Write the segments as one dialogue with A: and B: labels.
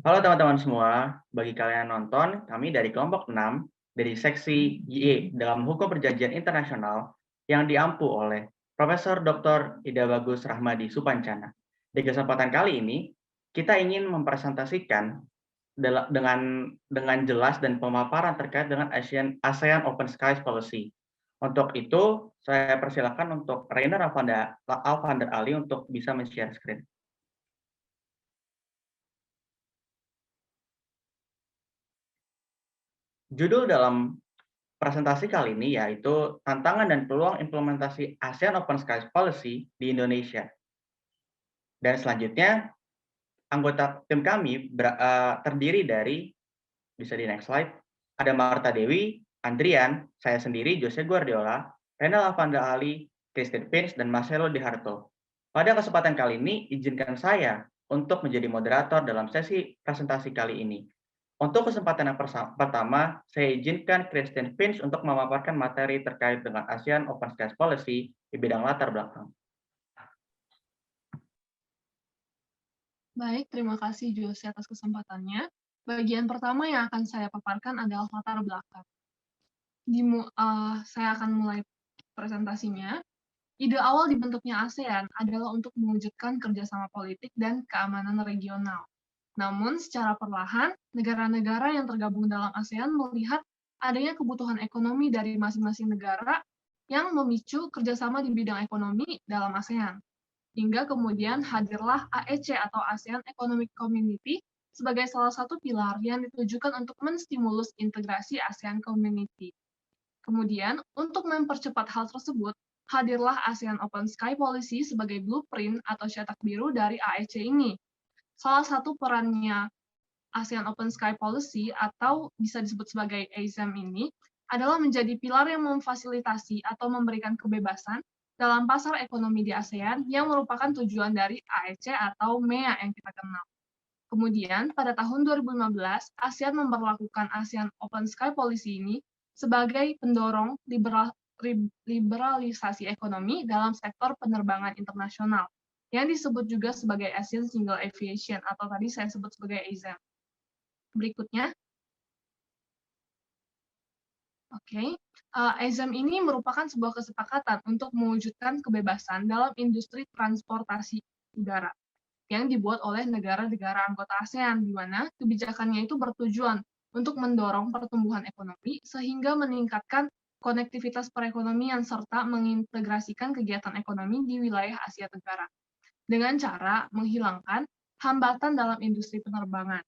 A: Halo teman-teman semua, bagi kalian yang nonton, kami dari kelompok 6 dari seksi Y dalam Hukum Perjanjian Internasional yang diampu oleh Profesor Dr. Ida Bagus Rahmadi Supancana. Di kesempatan kali ini, kita ingin mempresentasikan dengan jelas dan pemaparan terkait dengan ASEAN Open Skies Policy. Untuk itu, saya persilakan untuk Rainer Alvander Ali untuk bisa men-share screen. Judul dalam presentasi kali ini yaitu tantangan dan peluang implementasi ASEAN Open Skies Policy di Indonesia. Dan selanjutnya, anggota tim kami terdiri dari, bisa di next slide, ada Marta Dewi, Andrian, saya sendiri, Jose Guardiola, Renal Avanda Ali, Christine Pins, dan Marcelo Di Harto. Pada kesempatan kali ini, izinkan saya untuk menjadi moderator dalam sesi presentasi kali ini. Untuk kesempatan yang pertama, saya izinkan Christine Pins untuk memaparkan materi terkait dengan ASEAN Open Skies Policy di bidang latar belakang.
B: Baik, terima kasih Jose atas kesempatannya. Bagian pertama yang akan saya paparkan adalah latar belakang. Saya akan mulai presentasinya. Ide awal dibentuknya ASEAN adalah untuk mewujudkan kerjasama politik dan keamanan regional. Namun, secara perlahan, negara-negara yang tergabung dalam ASEAN melihat adanya kebutuhan ekonomi dari masing-masing negara yang memicu kerjasama di bidang ekonomi dalam ASEAN. Hingga kemudian hadirlah AEC atau ASEAN Economic Community sebagai salah satu pilar yang ditujukan untuk menstimulus integrasi ASEAN Community. Kemudian, untuk mempercepat hal tersebut, hadirlah ASEAN Open Sky Policy sebagai blueprint atau cetak biru dari AEC ini. Salah satu perannya ASEAN Open Sky Policy atau bisa disebut sebagai ASEM ini adalah menjadi pilar yang memfasilitasi atau memberikan kebebasan dalam pasar ekonomi di ASEAN yang merupakan tujuan dari AEC atau MEA yang kita kenal. Kemudian, pada tahun 2015, ASEAN memperlakukan ASEAN Open Sky Policy ini sebagai pendorong liberalisasi ekonomi dalam sektor penerbangan internasional, yang disebut juga sebagai ASEAN Single Aviation, atau tadi saya sebut sebagai ASEAN. Berikutnya, ASEM ini merupakan sebuah kesepakatan untuk mewujudkan kebebasan dalam industri transportasi udara yang dibuat oleh negara-negara anggota ASEAN, di mana kebijakannya itu bertujuan untuk mendorong pertumbuhan ekonomi sehingga meningkatkan konektivitas perekonomian serta mengintegrasikan kegiatan ekonomi di wilayah Asia Tenggara dengan cara menghilangkan hambatan dalam industri penerbangan.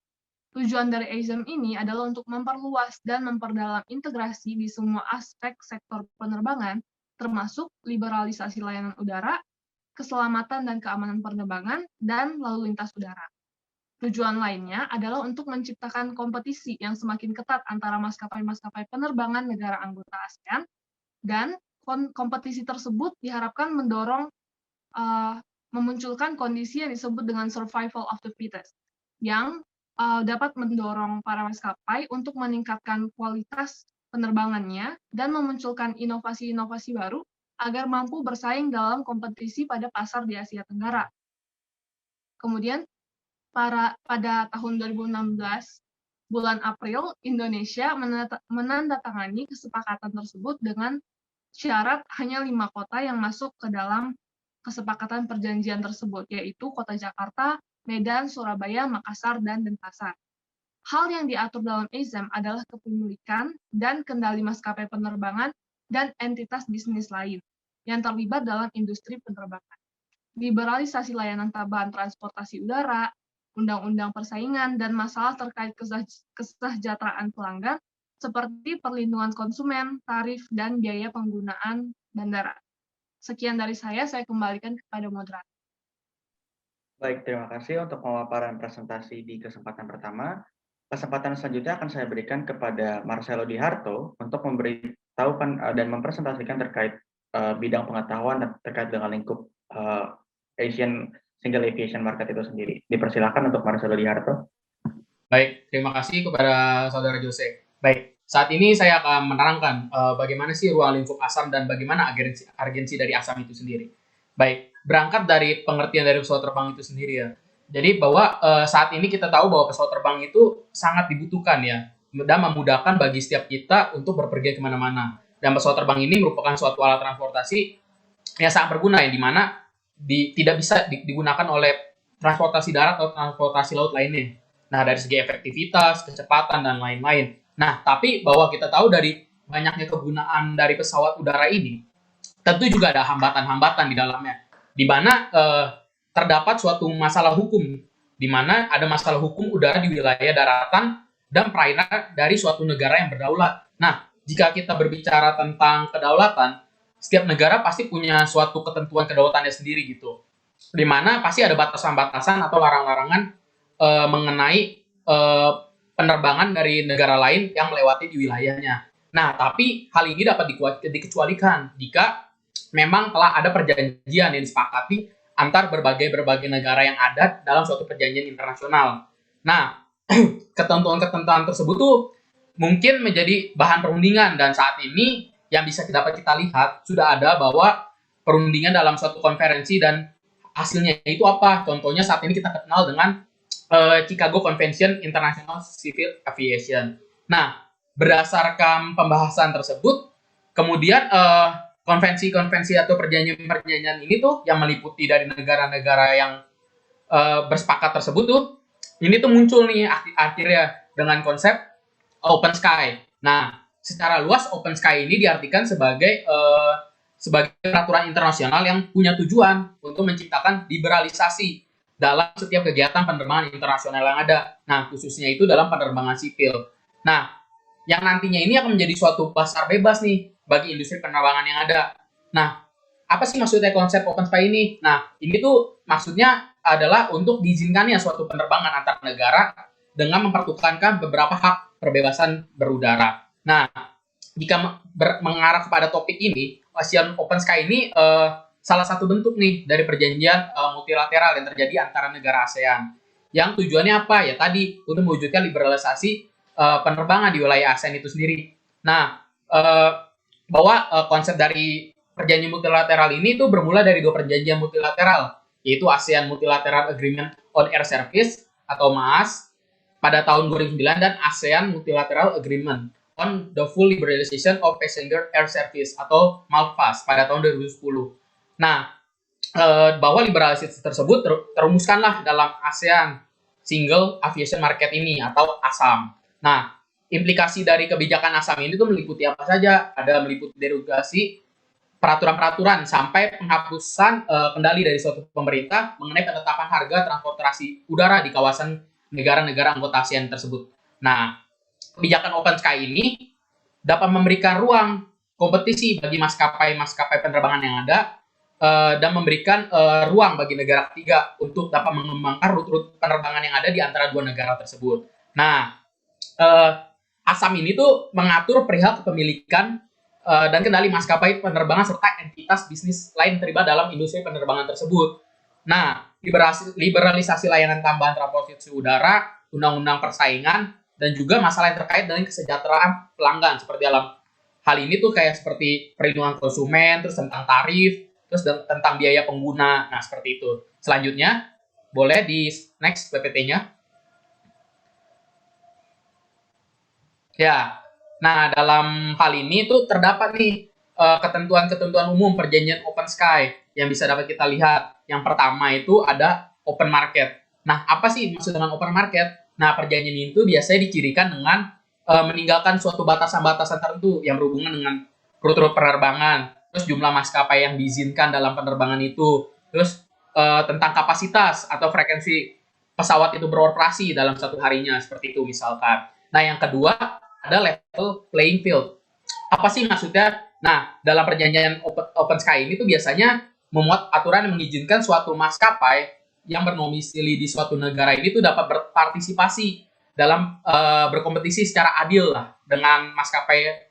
B: Tujuan dari ASEM ini adalah untuk memperluas dan memperdalam integrasi di semua aspek sektor penerbangan, termasuk liberalisasi layanan udara, keselamatan dan keamanan penerbangan, dan lalu lintas udara. Tujuan lainnya adalah untuk menciptakan kompetisi yang semakin ketat antara maskapai-maskapai penerbangan negara anggota ASEAN, dan kompetisi tersebut diharapkan mendorong memunculkan kondisi yang disebut dengan survival of the fittest, yang dapat mendorong para maskapai untuk meningkatkan kualitas penerbangannya dan memunculkan inovasi-inovasi baru agar mampu bersaing dalam kompetisi pada pasar di Asia Tenggara. Kemudian, pada tahun 2016, bulan April, Indonesia menandatangani kesepakatan tersebut dengan syarat hanya 5 kota yang masuk ke dalam kesepakatan perjanjian tersebut, yaitu Kota Jakarta, Medan, Surabaya, Makassar, dan Denpasar. Hal yang diatur dalam ASEM adalah kepemilikan dan kendali maskapai penerbangan dan entitas bisnis lain yang terlibat dalam industri penerbangan. Liberalisasi layanan tambahan transportasi udara, undang-undang persaingan, dan masalah terkait kesejahteraan pelanggan seperti perlindungan konsumen, tarif, dan biaya penggunaan bandara. Sekian dari saya kembalikan kepada moderator.
A: Baik, terima kasih untuk pemaparan presentasi di kesempatan pertama. Kesempatan selanjutnya akan saya berikan kepada Marcelo Di Harto untuk memberitahukan dan mempresentasikan terkait bidang pengetahuan terkait dengan lingkup Asian Single Aviation Market itu sendiri. Dipersilakan untuk Marcelo Di Harto.
C: Baik, terima kasih kepada Saudara Jose. Baik, saat ini saya akan menerangkan bagaimana sih ruang lingkup ASAM dan bagaimana agensi dari ASAM itu sendiri. Baik, berangkat dari pengertian dari pesawat terbang itu sendiri ya. Jadi bahwa saat ini kita tahu bahwa pesawat terbang itu sangat dibutuhkan ya, dan memudahkan bagi setiap kita untuk berpergian kemana-mana. Dan pesawat terbang ini merupakan suatu alat transportasi yang sangat berguna ya, di mana tidak bisa digunakan oleh transportasi darat atau transportasi laut lainnya. Nah, dari segi efektivitas, kecepatan, dan lain-lain. Nah, tapi bahwa kita tahu dari banyaknya kegunaan dari pesawat udara ini, tentu juga ada hambatan-hambatan di dalamnya, di mana terdapat suatu masalah hukum, di mana ada masalah hukum udara di wilayah daratan dan perairan dari suatu negara yang berdaulat. Nah, jika kita berbicara tentang kedaulatan, setiap negara pasti punya suatu ketentuan kedaulatannya sendiri gitu, di mana pasti ada batasan-batasan atau larang-larangan mengenai penerbangan dari negara lain yang melewati di wilayahnya. Nah, tapi hal ini dapat dikecualikan jika memang telah ada perjanjian yang disepakati antar berbagai negara yang ada dalam suatu perjanjian internasional. Nah, ketentuan-ketentuan tersebut tuh mungkin menjadi bahan perundingan, dan saat ini yang bisa dapat kita lihat sudah ada bahwa perundingan dalam suatu konferensi, dan hasilnya itu apa? Contohnya saat ini kita kenal dengan Chicago Convention International Civil Aviation. Nah, berdasarkan pembahasan tersebut, kemudian konvensi-konvensi atau perjanjian-perjanjian ini tuh yang meliputi dari negara-negara yang bersepakat tersebut tuh, ini tuh muncul nih akhirnya dengan konsep open sky. Nah, secara luas open sky ini diartikan sebagai peraturan internasional yang punya tujuan untuk menciptakan liberalisasi dalam setiap kegiatan penerbangan internasional yang ada. Nah, khususnya itu dalam penerbangan sipil. Nah, yang nantinya ini akan menjadi suatu pasar bebas nih bagi industri penerbangan yang ada. Nah, apa sih maksudnya konsep open sky ini? Nah, ini tuh maksudnya adalah untuk diizinkannya suatu penerbangan antar negara dengan mempertukarkan beberapa hak perbebasan berudara. Nah, jika mengarah kepada topik ini, ASEAN Open Sky ini salah satu bentuk nih dari perjanjian multilateral yang terjadi antara negara ASEAN. Yang tujuannya apa? Ya tadi, untuk mewujudkan liberalisasi penerbangan di wilayah ASEAN itu sendiri. Nah, bahwa konsep dari perjanjian multilateral ini itu bermula dari dua perjanjian multilateral, yaitu ASEAN Multilateral Agreement on Air Service atau MAAS pada tahun 2009 dan ASEAN Multilateral Agreement on the Full Liberalization of Passenger Air Service atau MALPAS pada tahun 2010. Nah, bahwa liberalisasi tersebut terumuskanlah dalam ASEAN Single Aviation Market ini atau ASAM. Nah, implikasi dari kebijakan ASAM ini tuh meliputi apa saja? Ada meliputi derogasi peraturan-peraturan sampai penghapusan kendali dari suatu pemerintah mengenai penetapan harga transportasi udara di kawasan negara-negara anggota ASEAN tersebut. Nah, kebijakan Open Sky ini dapat memberikan ruang kompetisi bagi maskapai penerbangan yang ada dan memberikan ruang bagi negara ketiga untuk dapat mengembangkan rute-rute penerbangan yang ada di antara dua negara tersebut. Nah, ASAM ini tuh mengatur perihal kepemilikan dan kendali maskapai penerbangan serta entitas bisnis lain terlibat dalam industri penerbangan tersebut. Nah, liberalisasi layanan tambahan transportasi udara, undang-undang persaingan, dan juga masalah yang terkait dengan kesejahteraan pelanggan. Seperti dalam hal ini tuh kayak seperti perlindungan konsumen, terus tentang tarif, terus tentang biaya pengguna. Nah, seperti itu. Selanjutnya, boleh di next PPT-nya. Ya, nah dalam hal ini tuh terdapat nih ketentuan-ketentuan umum perjanjian Open Sky yang bisa dapat kita lihat. Yang pertama itu ada open market. Nah, apa sih maksud dengan open market? Nah, perjanjian itu biasanya dicirikan dengan meninggalkan suatu batasan-batasan tertentu yang berhubungan dengan rute-rute penerbangan, terus jumlah maskapai yang diizinkan dalam penerbangan itu, terus tentang kapasitas atau frekuensi pesawat itu beroperasi dalam satu harinya, seperti itu misalkan. Nah, yang kedua ada level playing field. Apa sih maksudnya? Nah, dalam perjanjian Open Sky ini tuh biasanya memuat aturan yang mengizinkan suatu maskapai yang bernomisili di suatu negara ini tuh dapat berpartisipasi dalam berkompetisi secara adil lah dengan maskapai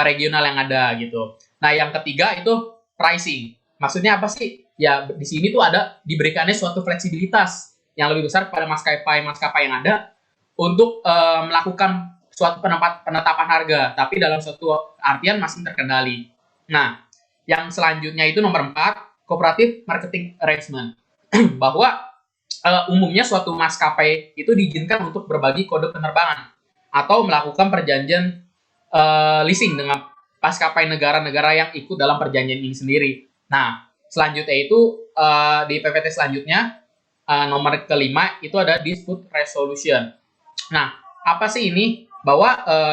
C: regional yang ada gitu. Nah, yang ketiga itu pricing. Maksudnya apa sih? Ya, di sini tuh ada diberikannya suatu fleksibilitas yang lebih besar pada maskapai yang ada untuk melakukan suatu penetapan harga, tapi dalam suatu artian masih terkendali. Nah, yang selanjutnya itu nomor 4, cooperative marketing arrangement. Bahwa umumnya suatu maskapai itu diizinkan untuk berbagi kode penerbangan atau melakukan perjanjian leasing dengan maskapai negara-negara yang ikut dalam perjanjian ini sendiri. Nah, selanjutnya itu di PPT selanjutnya nomor kelima itu ada dispute resolution. Nah, apa sih ini?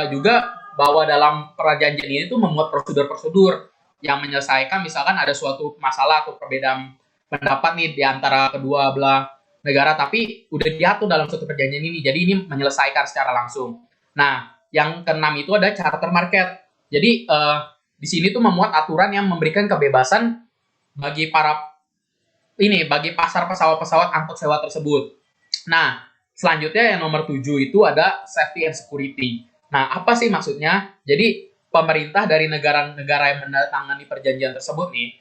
C: Juga bahwa dalam perjanjian ini tuh memuat prosedur-prosedur yang menyelesaikan misalkan ada suatu masalah atau perbedaan pendapat nih di antara kedua belah negara, tapi udah diatur dalam suatu perjanjian ini. Jadi ini menyelesaikan secara langsung. Nah, yang keenam itu ada charter market. Jadi di sini tuh memuat aturan yang memberikan kebebasan bagi bagi pasar pesawat-pesawat angkut sewa tersebut. Nah, selanjutnya yang nomor 7 itu ada safety and security. Nah, apa sih maksudnya? Jadi pemerintah dari negara-negara yang menandatangani perjanjian tersebut nih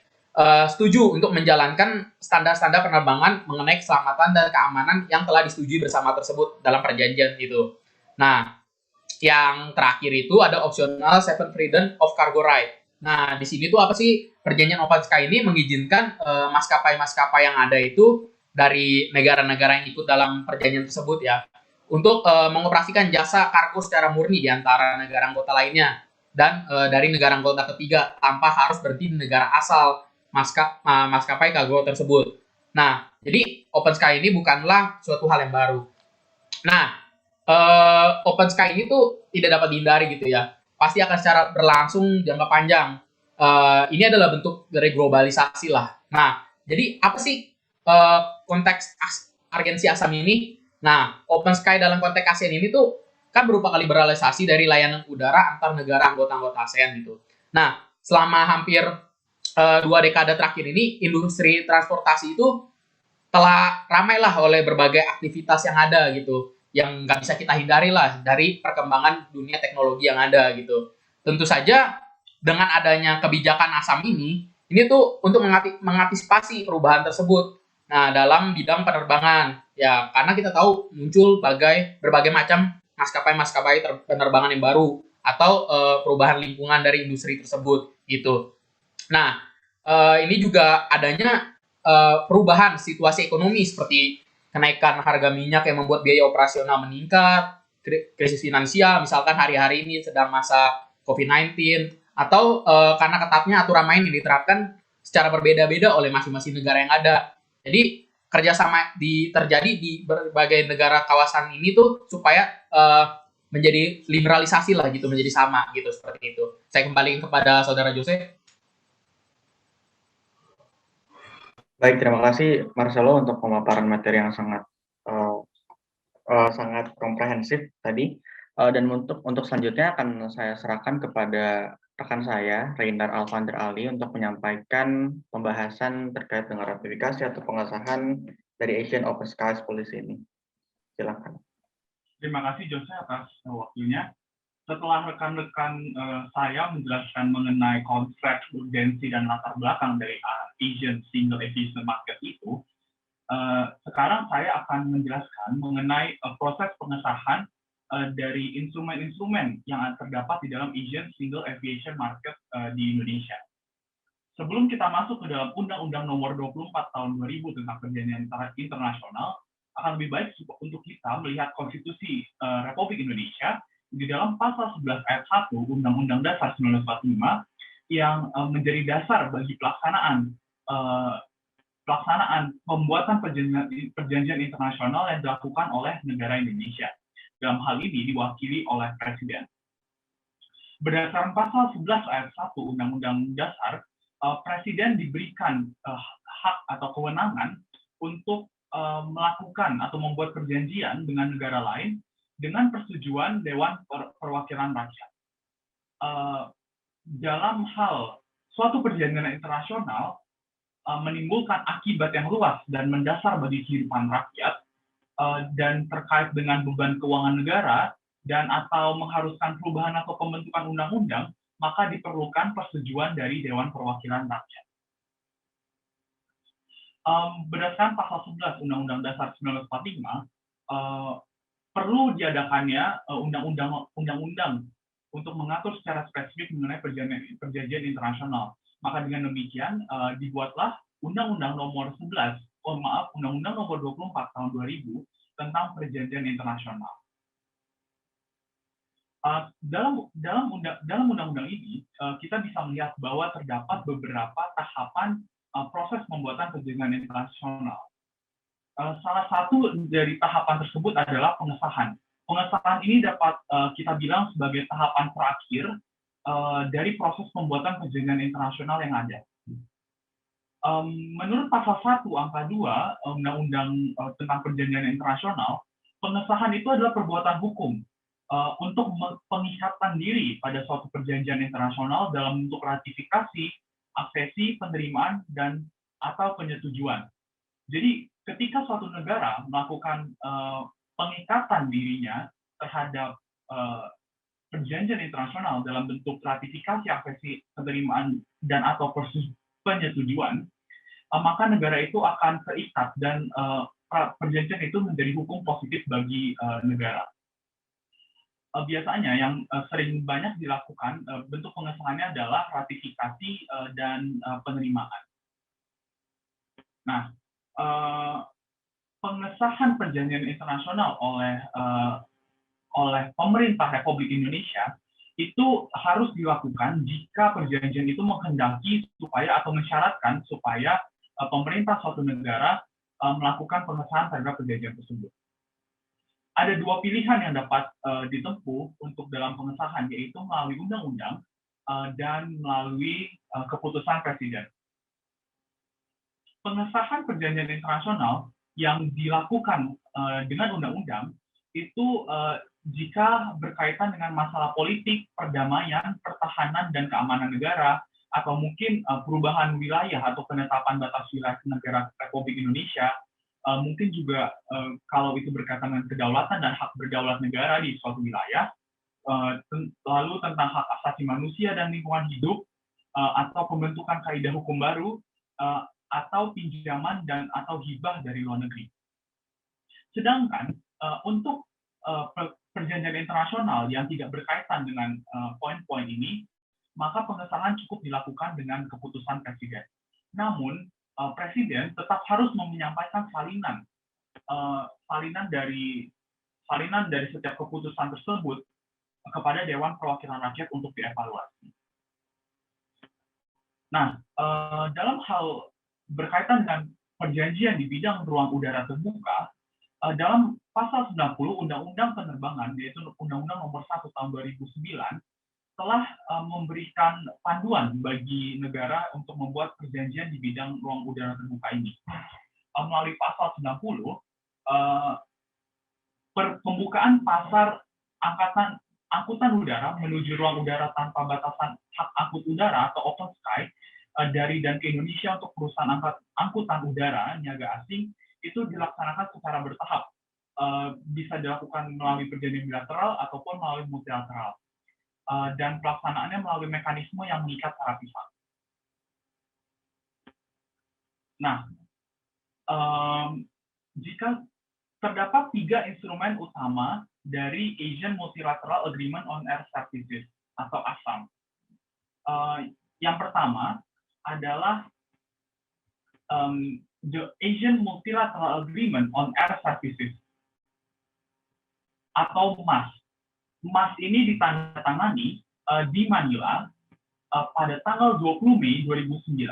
C: setuju untuk menjalankan standar-standar penerbangan mengenai keselamatan dan keamanan yang telah disetujui bersama tersebut dalam perjanjian itu. Nah, yang terakhir itu ada optional seven freedom of cargo right. Nah, di sini tuh apa sih? Perjanjian Open Sky ini mengizinkan maskapai-maskapai yang ada itu dari negara-negara yang ikut dalam perjanjian tersebut ya untuk mengoperasikan jasa kargo secara murni di antara negara anggota lainnya dan dari negara anggota ketiga tanpa harus berhenti di negara asal maskapai kargo tersebut. Nah, jadi Open Sky ini bukanlah suatu hal yang baru. Nah, Open Sky ini tuh tidak dapat dihindari gitu ya. Pasti akan secara berlangsung jangka panjang. Ini adalah bentuk dari globalisasi lah. Nah, jadi apa sih konteks agensi ASEAN ini? Nah, Open Sky dalam konteks ASEAN ini tuh kan berupa liberalisasi dari layanan udara antar negara anggota-anggota ASEAN gitu. Nah, selama hampir 2 dekade terakhir ini, industri transportasi itu telah ramailah oleh berbagai aktivitas yang ada gitu, yang nggak bisa kita hindari lah dari perkembangan dunia teknologi yang ada gitu. Tentu saja dengan adanya kebijakan ASAM ini tuh untuk mengantisipasi perubahan tersebut. Nah, dalam bidang penerbangan, ya karena kita tahu muncul berbagai macam maskapai-maskapai penerbangan yang baru atau perubahan lingkungan dari industri tersebut gitu. Nah, ini juga adanya perubahan situasi ekonomi seperti kenaikan harga minyak yang membuat biaya operasional meningkat, krisis finansial, misalkan hari-hari ini sedang masa COVID-19, atau karena ketatnya aturan main yang diterapkan secara berbeda-beda oleh masing-masing negara yang ada. Jadi kerjasama terjadi di berbagai negara kawasan ini tuh supaya menjadi liberalisasi lah gitu, menjadi sama gitu seperti itu. Saya kembali kepada saudara Jose.
A: Baik, terima kasih Marcelo untuk pemaparan materi yang sangat komprehensif tadi. Dan untuk selanjutnya akan saya serahkan kepada rekan saya, Reindar Alvander Ali, untuk menyampaikan pembahasan terkait dengan ratifikasi atau pengesahan dari Asian Open Skies Policy ini. Silakan.
D: Terima kasih Jose atas waktunya. Setelah rekan-rekan saya menjelaskan mengenai konsep urgensi dan latar belakang dari Asian Single Aviation Market itu, sekarang saya akan menjelaskan mengenai proses pengesahan dari instrumen-instrumen yang terdapat di dalam Asian Single Aviation Market di Indonesia. Sebelum kita masuk ke dalam Undang-Undang Nomor 24 Tahun 2000 tentang Perjanjian Internasional, akan lebih baik untuk kita melihat Konstitusi Republik Indonesia di dalam pasal 11 ayat 1 Undang-Undang Dasar 1945 yang menjadi dasar bagi pelaksanaan pembuatan perjanjian internasional yang dilakukan oleh negara Indonesia. Dalam hal ini diwakili oleh Presiden. Berdasarkan pasal 11 ayat 1 Undang-Undang Dasar, Presiden diberikan hak atau kewenangan untuk melakukan atau membuat perjanjian dengan negara lain dengan persetujuan Dewan Perwakilan Rakyat. Dalam hal suatu perjanjian internasional menimbulkan akibat yang luas dan mendasar bagi kehidupan rakyat dan terkait dengan beban keuangan negara dan atau mengharuskan perubahan atau pembentukan undang-undang, maka diperlukan persetujuan dari Dewan Perwakilan Rakyat. Berdasarkan pasal 11 Undang-Undang Dasar 1945, perlu diadakannya undang-undang untuk mengatur secara spesifik mengenai perjanjian internasional. Maka dengan demikian dibuatlah Undang-Undang Nomor 11 Undang-Undang Nomor 24 Tahun 2000 tentang Perjanjian Internasional. Dalam undang-undang ini kita bisa melihat bahwa terdapat beberapa tahapan proses pembuatan perjanjian internasional. Salah satu dari tahapan tersebut adalah pengesahan. Pengesahan ini dapat kita bilang sebagai tahapan terakhir dari proses pembuatan perjanjian internasional yang ada. Menurut pasal 1 angka 2 Undang-Undang tentang Perjanjian Internasional, pengesahan itu adalah perbuatan hukum untuk pengikatan diri pada suatu perjanjian internasional dalam bentuk ratifikasi, aksesi, penerimaan, dan atau penyetujuan. Jadi ketika suatu negara melakukan pengikatan dirinya terhadap perjanjian internasional dalam bentuk ratifikasi, aksesi, penerimaan, dan atau penyetujuan, maka negara itu akan terikat dan perjanjian itu menjadi hukum positif bagi negara. Biasanya yang sering banyak dilakukan bentuk pengesahannya adalah ratifikasi dan penerimaan. Nah, pengesahan perjanjian internasional oleh pemerintah Republik Indonesia itu harus dilakukan jika perjanjian itu menghendaki supaya atau mensyaratkan supaya pemerintah suatu negara melakukan pengesahan terhadap perjanjian tersebut. Ada dua pilihan yang dapat ditempuh untuk dalam pengesahan, yaitu melalui undang-undang dan melalui keputusan presiden. Pengesahan perjanjian internasional yang dilakukan dengan undang-undang itu jika berkaitan dengan masalah politik, perdamaian, pertahanan, dan keamanan negara, atau mungkin perubahan wilayah atau penetapan batas wilayah negara Republik Indonesia, mungkin juga kalau itu berkaitan dengan kedaulatan dan hak berdaulat negara di suatu wilayah, lalu tentang hak asasi manusia dan lingkungan hidup, atau pembentukan kaidah hukum baru, atau pinjaman dan atau hibah dari luar negeri. Sedangkan untuk perjanjian internasional yang tidak berkaitan dengan poin-poin ini, maka pengesahan cukup dilakukan dengan keputusan presiden. Namun, presiden tetap harus menyampaikan salinan dari setiap keputusan tersebut kepada Dewan Perwakilan Rakyat untuk dievaluasi. Nah, dalam hal berkaitan dengan perjanjian di bidang ruang udara terbuka, dalam pasal 90 Undang-Undang Penerbangan, yaitu Undang-Undang Nomor 1 Tahun 2009, telah memberikan panduan bagi negara untuk membuat perjanjian di bidang ruang udara terbuka ini. Melalui pasal 90, pembukaan pasar angkutan udara menuju ruang udara tanpa batasan hak angkut udara atau open sky dari dan ke Indonesia untuk perusahaan angkutan udara niaga asing itu dilaksanakan secara bertahap. Bisa dilakukan melalui perjanjian bilateral ataupun melalui multilateral. Dan pelaksanaannya melalui mekanisme yang mengikat secara pisah. Nah, jika terdapat 3 instrumen utama dari Asian Multilateral Agreement on Air Services atau ASAM. Yang pertama adalah the Asian Multilateral Agreement on Air Services atau MAS. MAS ini ditandatangani di Manila pada tanggal 20 Mei 2009.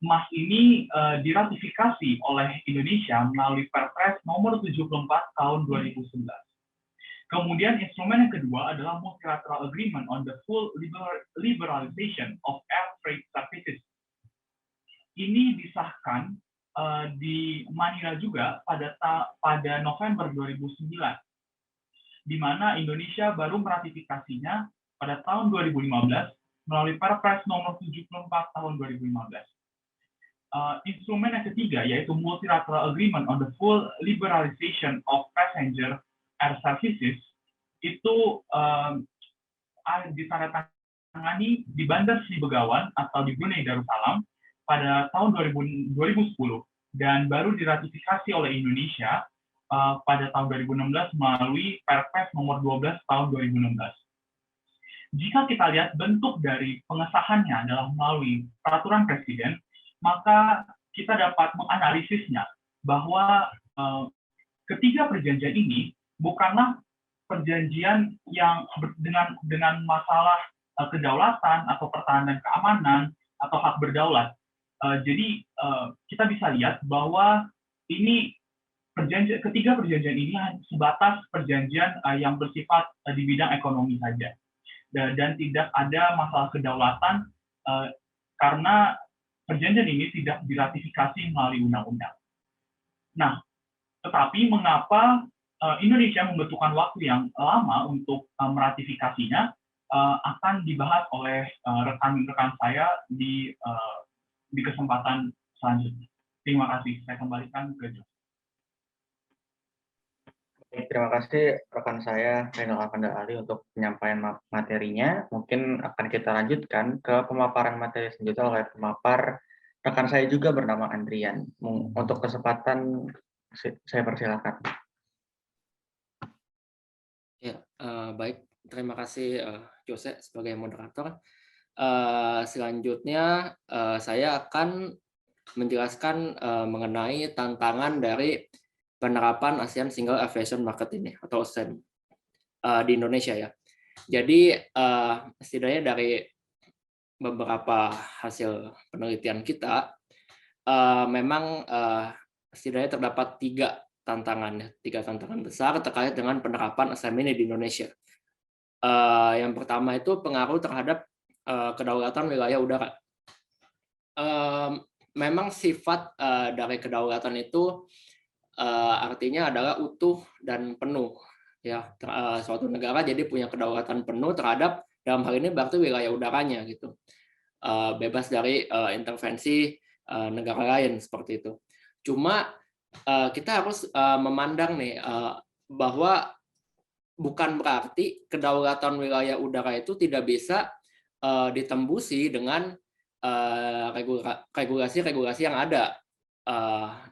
D: MAS ini diratifikasi oleh Indonesia melalui Perpres nomor 74 tahun 2011. Kemudian instrumen yang kedua adalah Multilateral Agreement on the Full Liberalization of Air Freight Services. Ini disahkan di Manila juga pada November 2009. Di mana Indonesia baru meratifikasinya pada tahun 2015 melalui Perpres nomor 74 tahun 2015. Instrumen yang ketiga yaitu Multilateral Agreement on the Full Liberalization of Passenger Air Services itu ditandatangani di Bandar Sri Begawan atau di Brunei Darussalam pada tahun 2010 dan baru diratifikasi oleh Indonesia pada tahun 2016 melalui Perpres nomor 12 tahun 2016. Jika kita lihat bentuk dari pengesahannya adalah melalui peraturan presiden, maka kita dapat menganalisisnya bahwa ketiga perjanjian ini bukanlah perjanjian yang dengan masalah kedaulatan atau pertahanan keamanan atau hak berdaulat. Jadi kita bisa lihat bahwa ini ketiga perjanjian ini hanya sebatas perjanjian yang bersifat di bidang ekonomi saja, dan tidak ada masalah kedaulatan karena perjanjian ini tidak diratifikasi melalui undang-undang. Nah, tetapi mengapa Indonesia membutuhkan waktu yang lama untuk meratifikasinya akan dibahas oleh rekan-rekan saya di kesempatan selanjutnya. Terima kasih. Saya kembalikan ke Jos.
A: Terima kasih rekan saya Renal Avanda Ali untuk penyampaian materinya. Mungkin akan kita lanjutkan ke pemaparan materi selanjutnya oleh pemapar rekan saya juga bernama Andrian. Untuk kesempatan saya persilakan.
E: Ya, baik. Terima kasih Jose sebagai moderator. Selanjutnya saya akan menjelaskan mengenai tantangan dari penerapan ASEAN Single Aviation Market ini atau ASEAN di Indonesia ya. Jadi setidaknya dari beberapa hasil penelitian kita memang setidaknya terdapat tiga tantangan besar terkait dengan penerapan ASEAN ini di Indonesia. Yang pertama itu pengaruh terhadap kedaulatan wilayah udara. Memang sifat dari kedaulatan itu artinya adalah utuh dan penuh ya. Suatu negara jadi punya kedaulatan penuh terhadap, dalam hal ini berarti wilayah udaranya gitu, bebas dari intervensi negara lain seperti itu. Cuma kita harus memandang nih bahwa bukan berarti kedaulatan wilayah udara itu tidak bisa ditembusi dengan regulasi-regulasi yang ada.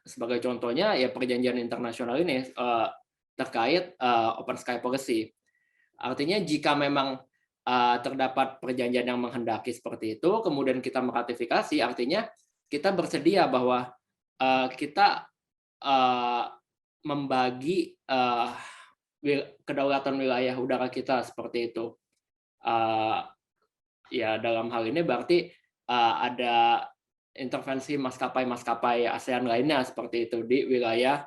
E: Sebagai contohnya ya perjanjian internasional ini terkait open sky policy. Artinya jika memang terdapat perjanjian yang menghendaki seperti itu, kemudian kita meratifikasi, artinya kita bersedia bahwa kita membagi kedaulatan wilayah udara kita seperti itu. Ya dalam hal ini berarti ada intervensi maskapai ASEAN lainnya seperti itu di wilayah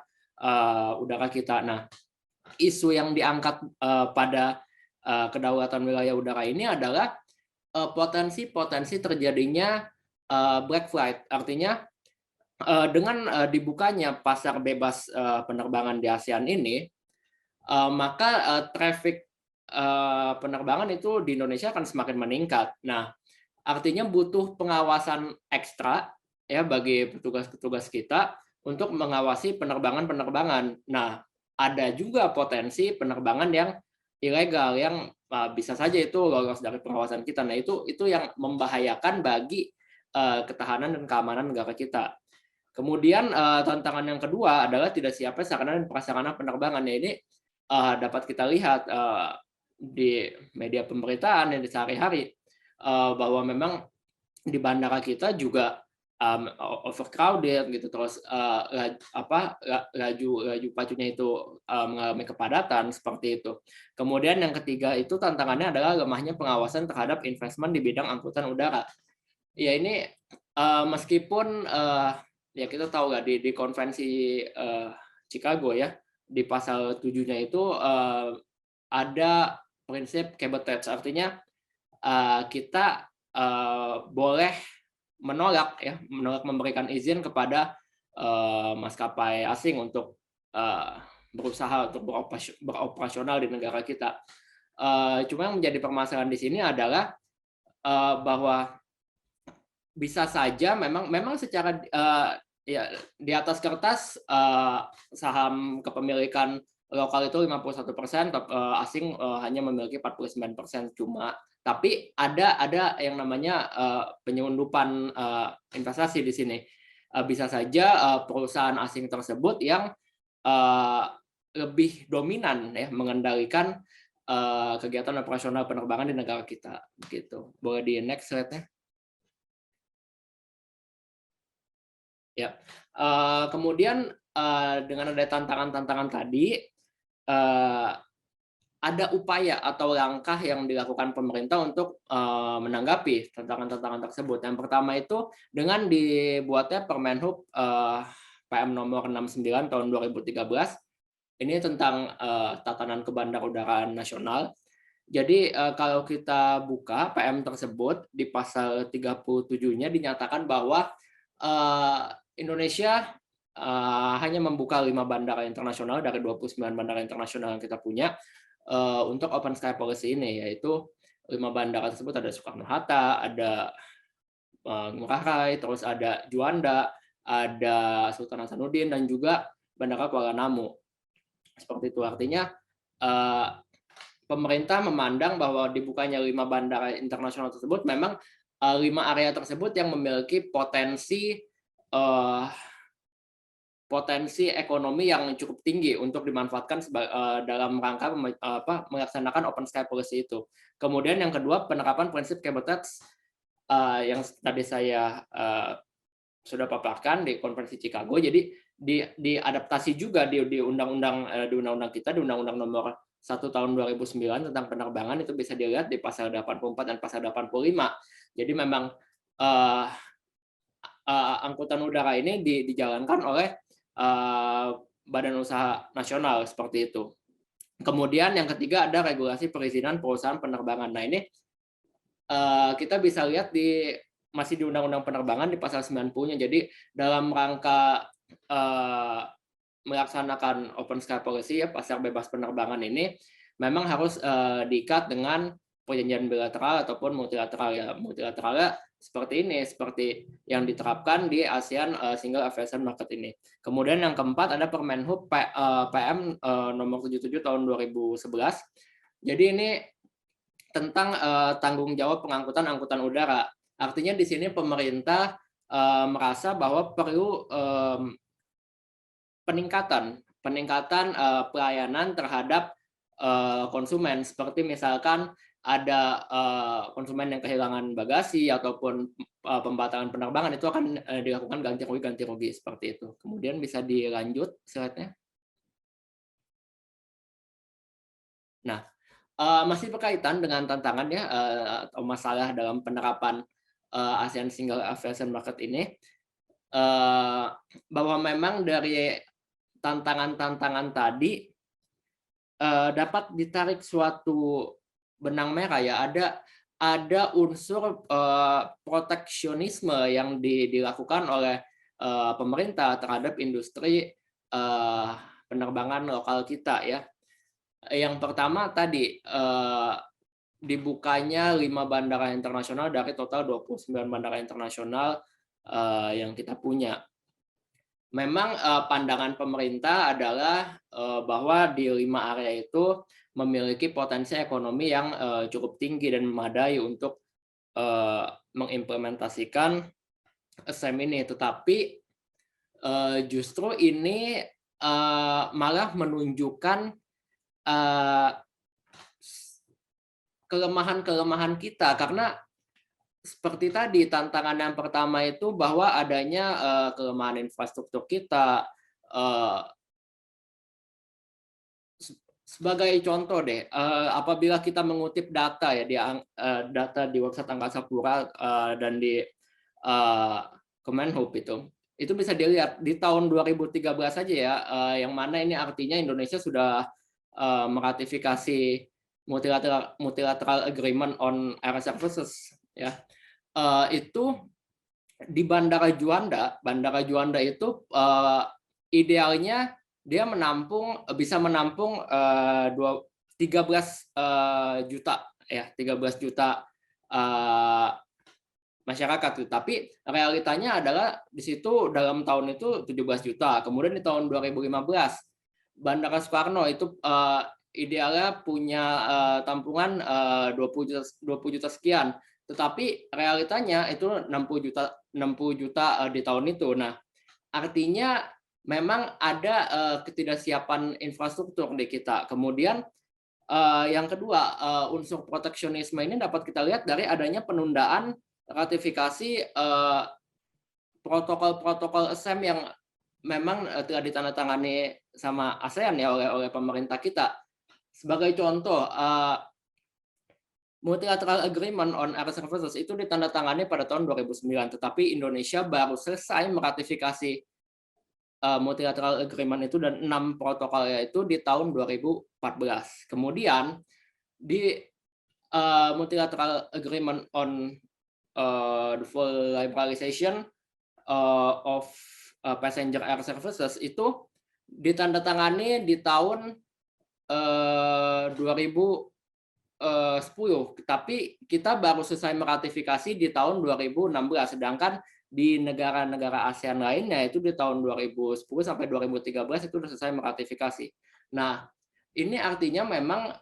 E: udara kita. Nah, isu yang diangkat pada kedaulatan wilayah udara ini adalah potensi terjadinya black flight. Artinya dengan dibukanya pasar bebas penerbangan di ASEAN ini, maka traffic penerbangan itu di Indonesia akan semakin meningkat. Nah, artinya butuh pengawasan ekstra ya bagi petugas-petugas kita untuk mengawasi penerbangan. Nah, ada juga potensi penerbangan yang ilegal yang bisa saja itu lolos dari pengawasan kita. Nah, itu yang membahayakan bagi ketahanan dan keamanan negara kita. Kemudian tantangan yang kedua adalah tidak siapnya sarana dan prasarana penerbangan. Ya, ini dapat kita lihat di media pemberitaan yang di sehari-hari bahwa memang di bandara kita juga overcrowded gitu, terus laju pacunya itu mengalami kepadatan seperti itu. Kemudian yang ketiga itu tantangannya adalah lemahnya pengawasan terhadap investment di bidang angkutan udara. Ya ini meskipun ya kita tahu nggak di konvensi Chicago ya, di pasal 7-nya itu ada prinsip cabotage, artinya kita boleh menolak memberikan izin kepada maskapai asing untuk berusaha untuk beroperasional di negara kita. Cuma yang menjadi permasalahan di sini adalah bahwa bisa saja memang secara ya di atas kertas saham kepemilikan lokal itu 51%, asing hanya memiliki 49%. Cuma tapi ada yang namanya penyelundupan investasi di sini. Bisa saja perusahaan asing tersebut yang lebih dominan ya mengendalikan kegiatan operasional penerbangan di negara kita. Begitu. Boleh di next slide-nya. Ya, kemudian dengan ada tantangan-tantangan tadi, ada upaya atau langkah yang dilakukan pemerintah untuk menanggapi tantangan-tantangan tersebut. Yang pertama itu dengan dibuatnya Permenhub PM nomor 69 tahun 2013, ini tentang tatanan kebandarudaraan nasional. Jadi kalau kita buka PM tersebut di pasal 37-nya dinyatakan bahwa Indonesia hanya membuka 5 bandara internasional dari 29 bandara internasional yang kita punya untuk open sky policy ini, yaitu 5 bandara tersebut ada Soekarno-Hatta, ada Ngurah Rai, terus ada Juanda, ada Sultan Hasanuddin, dan juga Bandara Kuala Namu. Seperti itu, artinya pemerintah memandang bahwa dibukanya 5 bandara internasional tersebut memang 5 area tersebut yang memiliki potensi ekonomi yang cukup tinggi untuk dimanfaatkan dalam rangka melaksanakan open sky policy itu. Kemudian yang kedua, penerapan prinsip cable tax yang tadi saya sudah paparkan di konferensi Chicago. Jadi diadaptasi juga di undang-undang kita, di undang-undang nomor 1 tahun 2009 tentang penerbangan, itu bisa dilihat di pasal 84 dan pasal 85. Jadi memang angkutan udara ini dijalankan oleh Badan Usaha Nasional seperti itu. Kemudian yang ketiga ada regulasi perizinan perusahaan penerbangan. Nah ini kita bisa lihat masih di Undang-Undang Penerbangan di pasal 90-nya. Jadi dalam rangka melaksanakan open sky policy, ya, pasar bebas penerbangan ini memang harus diikat dengan perjanjian bilateral ataupun multilateral. Ya, multilateralnya seperti ini, seperti yang diterapkan di ASEAN Single Aviation Market ini. Kemudian yang keempat ada Permenhub PM nomor 77 tahun 2011. Jadi ini tentang tanggung jawab pengangkutan angkutan udara. Artinya di sini pemerintah merasa bahwa perlu peningkatan pelayanan terhadap konsumen, seperti misalkan ada konsumen yang kehilangan bagasi ataupun pembatalan penerbangan, itu akan dilakukan ganti rugi seperti itu. Kemudian bisa dilanjut slide-nya. Nah, masih berkaitan dengan tantangan ya atau masalah dalam penerapan ASEAN Single Aviation Market ini, bahwa memang dari tantangan-tantangan tadi dapat ditarik suatu benang merah, ya, ada unsur proteksionisme yang dilakukan oleh pemerintah terhadap industri penerbangan lokal kita, ya. Yang pertama tadi dibukanya 5 bandara internasional dari total 29 bandara internasional yang kita punya. Memang pandangan pemerintah adalah bahwa di 5 area itu memiliki potensi ekonomi yang cukup tinggi dan memadai untuk mengimplementasikan ASEM ini. Tetapi justru ini malah menunjukkan kelemahan-kelemahan kita, karena seperti tadi tantangan yang pertama itu bahwa adanya kelemahan infrastruktur kita. Sebagai contoh deh, apabila kita mengutip data ya data di website Angkasa Pura dan di Kemenhub itu bisa dilihat di tahun 2013 saja ya, yang mana ini artinya Indonesia sudah meratifikasi multilateral agreement on air services, ya. Itu di Bandara Juanda itu idealnya dia bisa menampung 13 juta, ya, 13 juta masyarakat. Tapi realitanya adalah di situ dalam tahun itu 17 juta. Kemudian di tahun 2015 Bandara Soekarno itu idealnya punya tampungan 20 juta sekian, tetapi realitanya itu 60 juta di tahun itu. Nah, artinya memang ada ketidaksiapan infrastruktur di kita. Kemudian yang kedua, unsur proteksionisme ini dapat kita lihat dari adanya penundaan ratifikasi protokol-protokol ASEAN yang memang telah ditandatangani sama ASEAN ya oleh pemerintah kita. Sebagai contoh, Multilateral Agreement on Air Services itu ditandatangani pada tahun 2009, tetapi Indonesia baru selesai meratifikasi Multilateral Agreement itu dan 6 protokolnya itu di tahun 2014. Kemudian di Multilateral Agreement on the full liberalization of passenger air services itu ditandatangani di tahun 2010, tapi kita baru selesai meratifikasi di tahun 2016, sedangkan di negara-negara ASEAN lainnya itu di tahun 2010 sampai 2013 itu sudah selesai meratifikasi. Nah, ini artinya memang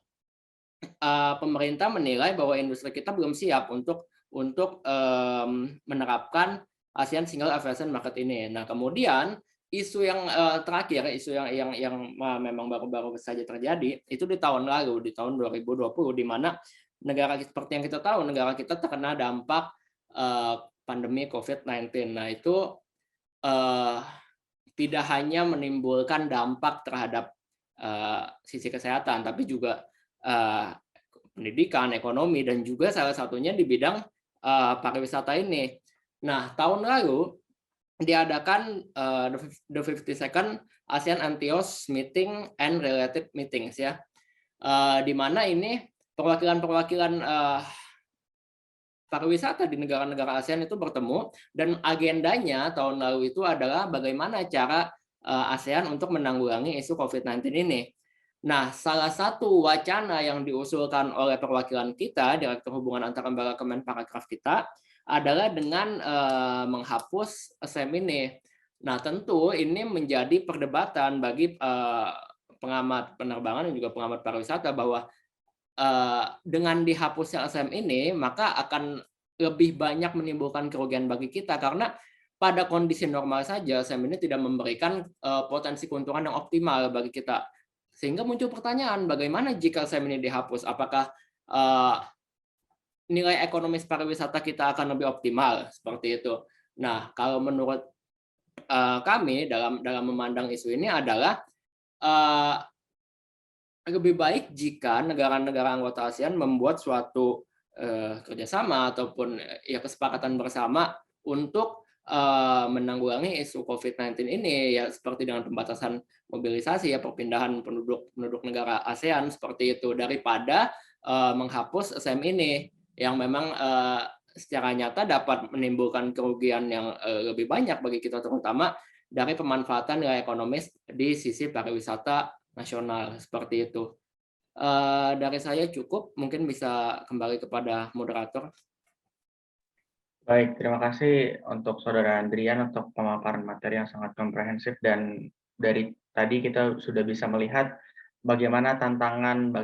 E: pemerintah menilai bahwa industri kita belum siap untuk menerapkan ASEAN Single Aviation Market ini. Nah, kemudian isu yang terakhir, isu yang memang baru-baru saja terjadi itu di tahun lalu, di tahun 2020, di mana negara seperti yang kita tahu, negara kita terkena dampak pandemi COVID-19. Nah, itu tidak hanya menimbulkan dampak terhadap sisi kesehatan, tapi juga pendidikan, ekonomi, dan juga salah satunya di bidang pariwisata ini. Nah, tahun lalu diadakan the 52nd ASEAN Antios Meeting and Related Meetings ya, di mana ini perwakilan-perwakilan pariwisata di negara-negara ASEAN itu bertemu, dan agendanya tahun lalu itu adalah bagaimana cara ASEAN untuk menanggulangi isu COVID-19 ini. Nah, salah satu wacana yang diusulkan oleh perwakilan kita, Direktur Hubungan Antar Lembaga Kemenparekraf kita, adalah dengan menghapus ASEM ini. Nah, tentu ini menjadi perdebatan bagi pengamat penerbangan dan juga pengamat pariwisata bahwa dengan dihapusnya ASEM ini, maka akan lebih banyak menimbulkan kerugian bagi kita, karena pada kondisi normal saja ASEM ini tidak memberikan potensi keuntungan yang optimal bagi kita. Sehingga muncul pertanyaan, bagaimana jika ASEM ini dihapus? Apakah nilai ekonomis pariwisata kita akan lebih optimal? Seperti itu. Nah, kalau menurut kami dalam memandang isu ini adalah lebih baik jika negara-negara anggota ASEAN membuat suatu kerjasama ataupun ya kesepakatan bersama untuk menanggulangi isu COVID-19 ini, ya seperti dengan pembatasan mobilisasi, ya perpindahan penduduk negara ASEAN seperti itu, daripada menghapus ASEM ini yang memang secara nyata dapat menimbulkan kerugian yang lebih banyak bagi kita, terutama dari pemanfaatan nilai ekonomis di sisi pariwisata nasional seperti itu. Dari saya cukup, mungkin bisa kembali kepada moderator.
A: Baik, terima kasih untuk Saudara Andrian untuk pemaparan materi yang sangat komprehensif, dan dari tadi kita sudah bisa melihat bagaimana tantangan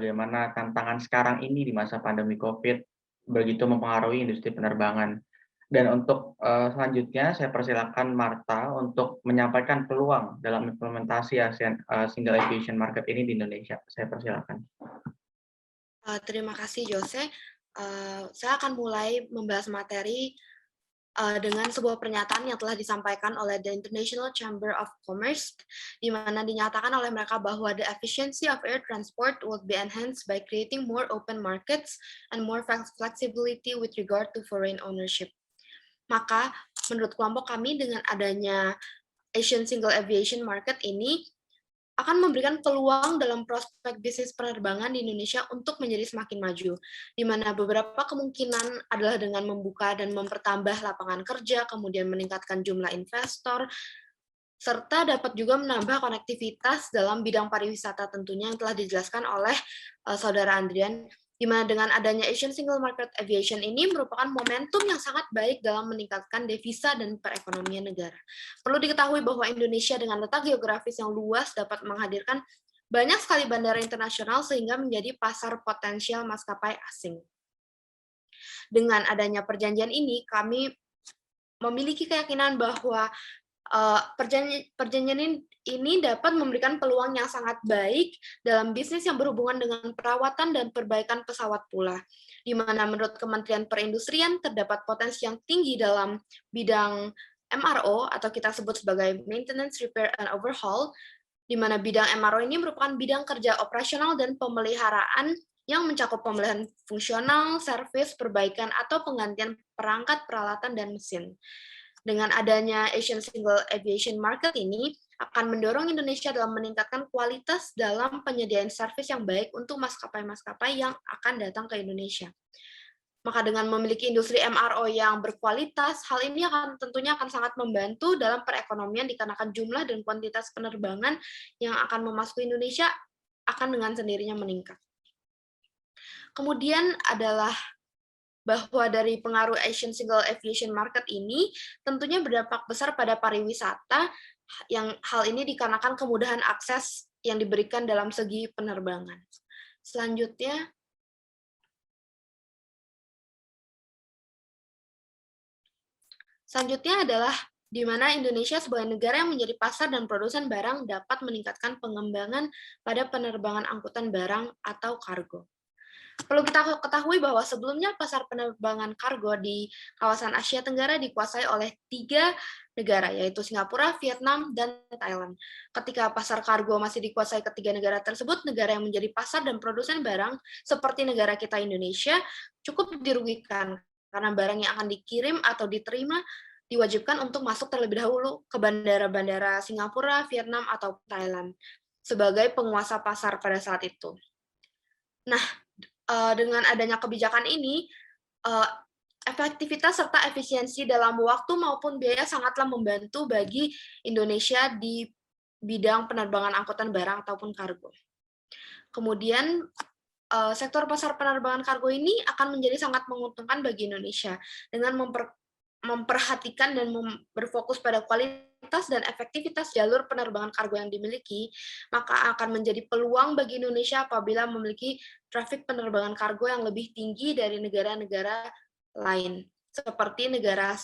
A: sekarang ini di masa pandemi COVID begitu mempengaruhi industri penerbangan. Dan untuk selanjutnya saya persilakan Marta untuk menyampaikan peluang dalam implementasi ASEAN Single Aviation Market ini di Indonesia. Saya persilakan.
F: Terima kasih Jose. Saya akan mulai membahas materi dengan sebuah pernyataan yang telah disampaikan oleh the International Chamber of Commerce, di mana dinyatakan oleh mereka bahwa the efficiency of air transport will be enhanced by creating more open markets and more flexibility with regard to foreign ownership. Maka, menurut kelompok kami, dengan adanya Asian Single Aviation Market ini akan memberikan peluang dalam prospek bisnis penerbangan di Indonesia untuk menjadi semakin maju, di mana beberapa kemungkinan adalah dengan membuka dan mempertambah lapangan kerja, kemudian meningkatkan jumlah investor, serta dapat juga menambah konektivitas dalam bidang pariwisata tentunya yang telah dijelaskan oleh Saudara Andrian, di mana dengan adanya Asian Single Market Aviation ini merupakan momentum yang sangat baik dalam meningkatkan devisa dan perekonomian negara. Perlu diketahui bahwa Indonesia dengan letak geografis yang luas dapat menghadirkan banyak sekali bandara internasional sehingga menjadi pasar potensial maskapai asing. Dengan adanya perjanjian ini, kami memiliki keyakinan bahwa perjanjian ini dapat memberikan peluang yang sangat baik dalam bisnis yang berhubungan dengan perawatan dan perbaikan pesawat pula, di mana menurut Kementerian Perindustrian terdapat potensi yang tinggi dalam bidang MRO atau kita sebut sebagai Maintenance, Repair, and Overhaul, di mana bidang MRO ini merupakan bidang kerja operasional dan pemeliharaan yang mencakup pemeliharaan fungsional, servis, perbaikan, atau penggantian perangkat, peralatan, dan mesin. Dengan adanya Asian Single Aviation Market ini akan mendorong Indonesia dalam meningkatkan kualitas dalam penyediaan servis yang baik untuk maskapai-maskapai yang akan datang ke Indonesia. Maka dengan memiliki industri MRO yang berkualitas, hal ini tentunya akan sangat membantu dalam perekonomian dikarenakan jumlah dan kuantitas penerbangan yang akan memasuki Indonesia akan dengan sendirinya meningkat. Kemudian adalah bahwa dari pengaruh Asian Single Aviation Market ini tentunya berdampak besar pada pariwisata, yang hal ini dikarenakan kemudahan akses yang diberikan dalam segi penerbangan. Selanjutnya adalah di mana Indonesia sebagai negara yang menjadi pasar dan produsen barang dapat meningkatkan pengembangan pada penerbangan angkutan barang atau kargo. Perlu kita ketahui bahwa sebelumnya pasar penerbangan kargo di kawasan Asia Tenggara dikuasai oleh 3 negara, yaitu Singapura, Vietnam, dan Thailand. Ketika pasar kargo masih dikuasai ketiga negara tersebut, negara yang menjadi pasar dan produsen barang seperti negara kita Indonesia cukup dirugikan karena barang yang akan dikirim atau diterima diwajibkan untuk masuk terlebih dahulu ke bandara-bandara Singapura, Vietnam, atau Thailand sebagai penguasa pasar pada saat itu. Nah, dengan adanya kebijakan ini, efektivitas serta efisiensi dalam waktu maupun biaya sangatlah membantu bagi Indonesia di bidang penerbangan angkutan barang ataupun kargo. Kemudian, sektor pasar penerbangan kargo ini akan menjadi sangat menguntungkan bagi Indonesia dengan memperhatikan dan berfokus pada kualitas dan efektivitas jalur penerbangan kargo yang dimiliki, maka akan menjadi peluang bagi Indonesia apabila memiliki trafik penerbangan kargo yang lebih tinggi dari negara-negara lain, seperti negara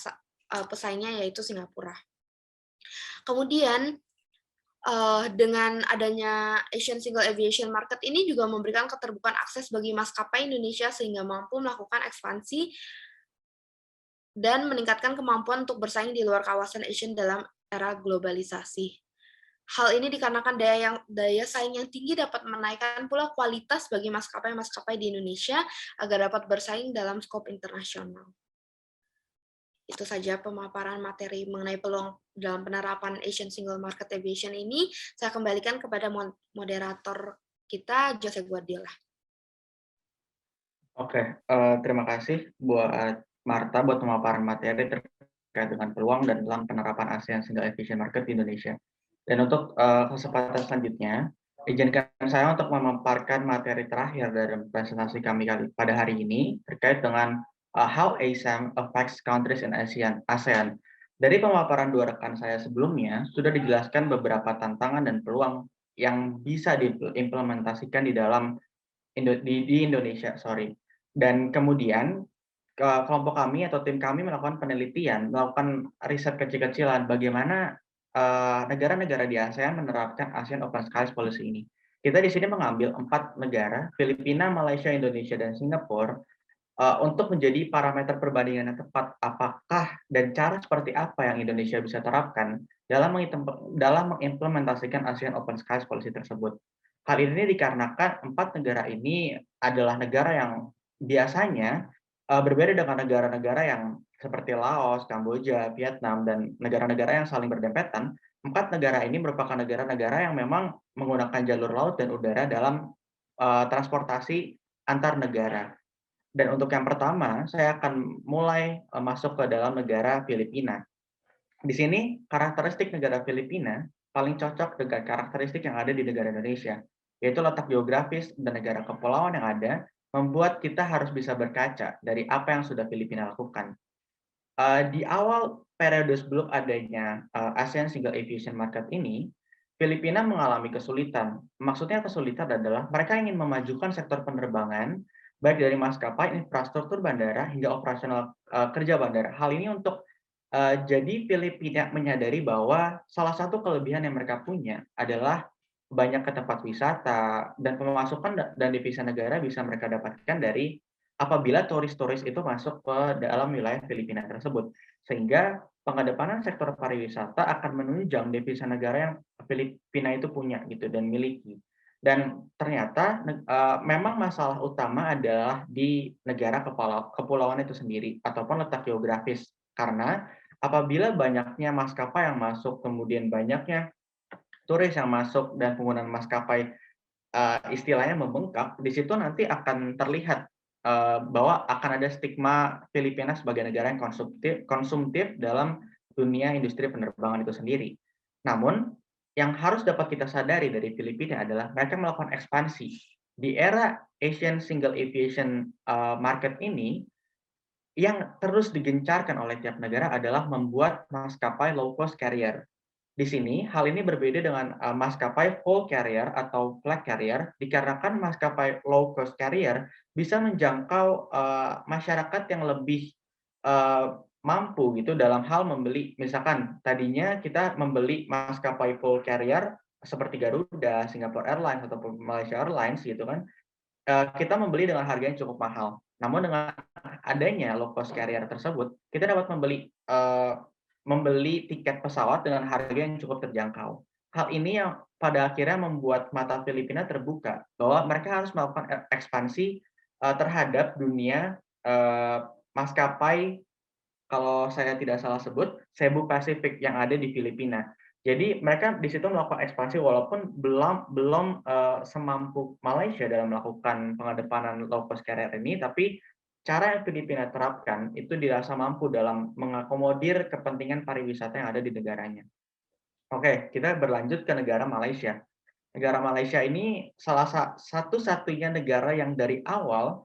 F: pesaingnya yaitu Singapura. Kemudian, dengan adanya Asian Single Aviation Market ini juga memberikan keterbukaan akses bagi maskapai Indonesia sehingga mampu melakukan ekspansi dan meningkatkan kemampuan untuk bersaing di luar kawasan Asian dalam era globalisasi. Hal ini dikarenakan daya saing yang tinggi dapat menaikkan pula kualitas bagi maskapai-maskapai di Indonesia agar dapat bersaing dalam skop internasional. Itu saja pemaparan materi mengenai peluang dalam penerapan Asian Single Market Aviation ini. Saya kembalikan kepada moderator kita, Jose Guardiola.
A: Oke, terima kasih buat Marta buat pemaparan materi terkait dengan peluang dan dalam penerapan ASEAN Single Aviation Market di Indonesia. Dan untuk kesempatan selanjutnya, izinkan saya untuk memaparkan materi terakhir dari presentasi kami pada hari ini terkait dengan how ASEAN affects countries in ASEAN. Dari pemaparan dua rekan saya sebelumnya, sudah dijelaskan beberapa tantangan dan peluang yang bisa diimplementasikan di dalam Indonesia. Dan kemudian kelompok kami atau tim kami melakukan penelitian, melakukan riset kecil-kecilan bagaimana negara-negara di ASEAN menerapkan ASEAN Open Skies Policy ini. Kita di sini mengambil 4 negara, Filipina, Malaysia, Indonesia, dan Singapura, untuk menjadi parameter perbandingan yang tepat apakah dan cara seperti apa yang Indonesia bisa terapkan dalam mengimplementasikan ASEAN Open Skies Policy tersebut. Hal ini dikarenakan 4 negara ini adalah negara yang biasanya berbeda dengan negara-negara yang seperti Laos, Kamboja, Vietnam, dan negara-negara yang saling berdempetan. 4 negara ini merupakan negara-negara yang memang menggunakan jalur laut dan udara dalam transportasi antar negara. Dan untuk yang pertama, saya akan mulai masuk ke dalam negara Filipina. Di sini, karakteristik negara Filipina paling cocok dengan karakteristik yang ada di negara Indonesia, yaitu letak geografis dan negara kepulauan yang ada, membuat kita harus bisa berkaca dari apa yang sudah Filipina lakukan. Di awal periode sebelum adanya ASEAN Single Aviation Market ini, Filipina mengalami kesulitan. Maksudnya kesulitan adalah mereka ingin memajukan sektor penerbangan, baik dari maskapai, infrastruktur bandara, hingga operasional kerja bandara. Hal ini untuk jadi Filipina menyadari bahwa salah satu kelebihan yang mereka punya adalah banyak ke tempat wisata dan pemasukan dan devisa negara bisa mereka dapatkan dari apabila turis-turis itu masuk ke dalam wilayah Filipina tersebut. Sehingga pengedepanan sektor pariwisata akan menunjang devisa negara yang Filipina itu punya gitu dan miliki. Dan ternyata memang masalah utama adalah di negara kepulauan itu sendiri ataupun letak geografis. Karena apabila banyaknya maskapai yang masuk, kemudian banyaknya turis yang masuk dan penggunaan maskapai istilahnya membengkak, di situ nanti akan terlihat bahwa akan ada stigma Filipina sebagai negara yang konsumtif dalam dunia industri penerbangan itu sendiri. Namun, yang harus dapat kita sadari dari Filipina adalah mereka melakukan ekspansi. Di era Asian Single Aviation Market ini, yang terus digencarkan oleh tiap negara adalah membuat maskapai low cost carrier. Di sini, hal ini berbeda dengan maskapai full carrier atau flag carrier, dikarenakan maskapai low cost carrier bisa menjangkau masyarakat yang lebih mampu gitu dalam hal membeli, misalkan tadinya kita membeli maskapai full carrier seperti Garuda, Singapore Airlines ataupun Malaysia Airlines gitu kan, kita membeli dengan harga yang cukup mahal. Namun dengan adanya low cost carrier tersebut, kita dapat membeli tiket pesawat dengan harga yang cukup terjangkau. Hal ini yang pada akhirnya membuat mata Filipina terbuka bahwa mereka harus melakukan ekspansi terhadap dunia maskapai, kalau saya tidak salah sebut, Cebu Pacific yang ada di Filipina. Jadi mereka di situ melakukan ekspansi walaupun belum semampu Malaysia dalam melakukan pengedepanan low cost carrier ini, tapi cara yang Filipina terapkan itu dirasa mampu dalam mengakomodir kepentingan pariwisata yang ada di negaranya. Oke, kita berlanjut ke negara Malaysia. Negara Malaysia ini salah satu-satunya negara yang dari awal